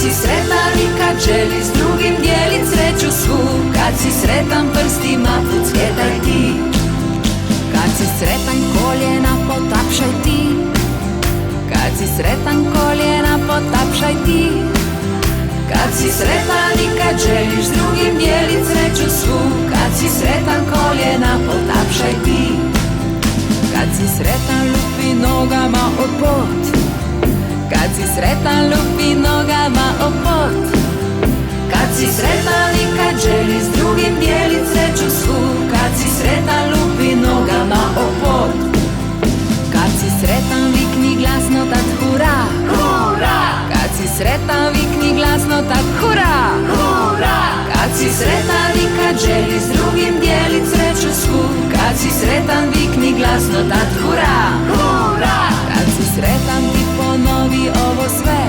si sretan i kad želiš s drugim dijelit sreću svu, kad si sretan prstima pucketaj ti, kad si sretan koljena potapšaj ti, kad si sretan koljena potapšaj ti, kad si sretan i kad želiš s drugim dijelit sreću svu, kad si sretan koljena potapšaj ti, kad si sretan lupi nogama o pod, kad si sretan lupi nogama o pod, kad si sretan i kad želiš s drugim dijelit sreću svu, kad si sretan lupi nogama o pod, kad si sretan vikni glasno tad hura, hura, kad si sretan vikni glasno tad hura, hura, kad si sretan i kad želiš s drugim dijelit sreću svu, kad si sretan vikni glasno tad hura, hura, kad si sretan ti ponovi ovo sve,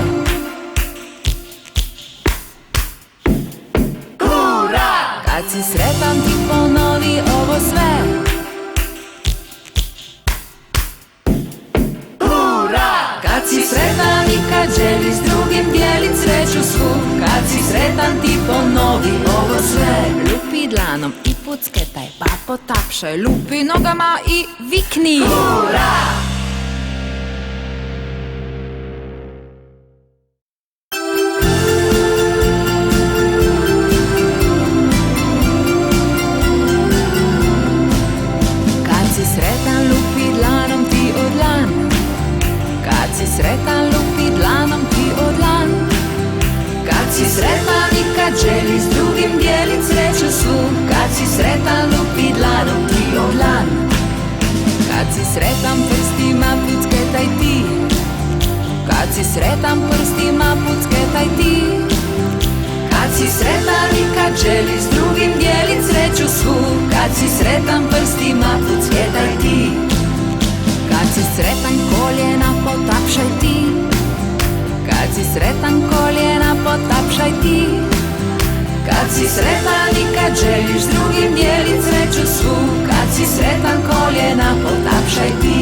hura, kad si sretan ti ponovi ovo sve, hura, kad si sretan i kad želiš s drugim dijelit sreću svu, kad si sretan ti ponovi ovo sve. Lupi dlanom i pucketaj pa potapšaj, lupi nogama i vikni hura. Kad si sretan lupi dlanom ti o dlan, kad si sretan lupi dlanom ti o dlan, kad si sretan i kad želiš s drugim dijelit sreću svu, kad si sretan lupi dlanom ti o dlan, kad si sretan prstima pucketaj ti, kad si sretan prstima pucketaj ti, kad si sretan i kad želiš s drugim dijelit sreću svu, kad si sretan prstima pucketaj ti, kad si sretan koljena potapšaj ti, kad si sretan koljena potapšaj ti, kad si sretan i kad želiš s drugim dijelit sreću svu, kad si sretan koljena potapšaj ti,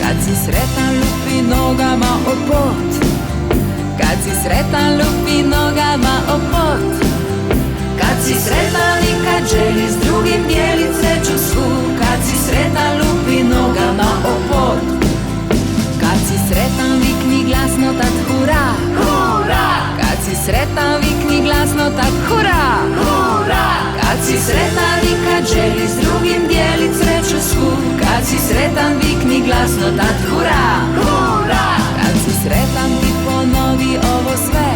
kad si sretan lupi nogama o pod, kad si sretan lupi nogama o pod, kad si sretan i kad želiš s drugim dijelit sreću svu, kad si sretan lupi nogama o pod, kad si sretan vikni glasno tad hura, hura, kad si sretan vikni glasno tad hura, hura, kad si sretan i kad želiš s drugim dijelit sreću svu, kad si sretan vikni glasno tad hura, hura, kad si sretan ti ponovi ovo sve,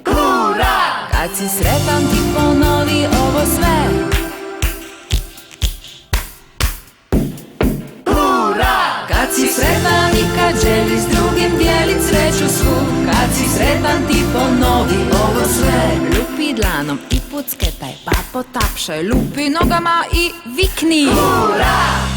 hura, kad si sretan ti ponovi ovo sve, hura, kad si sretan i kad želiš s drugim dijelit sreću svu, kad si sretan ti ponovi ovo sve. Lupi dlanom i pucketaj pa potapšaj, lupi nogama i vikni hura.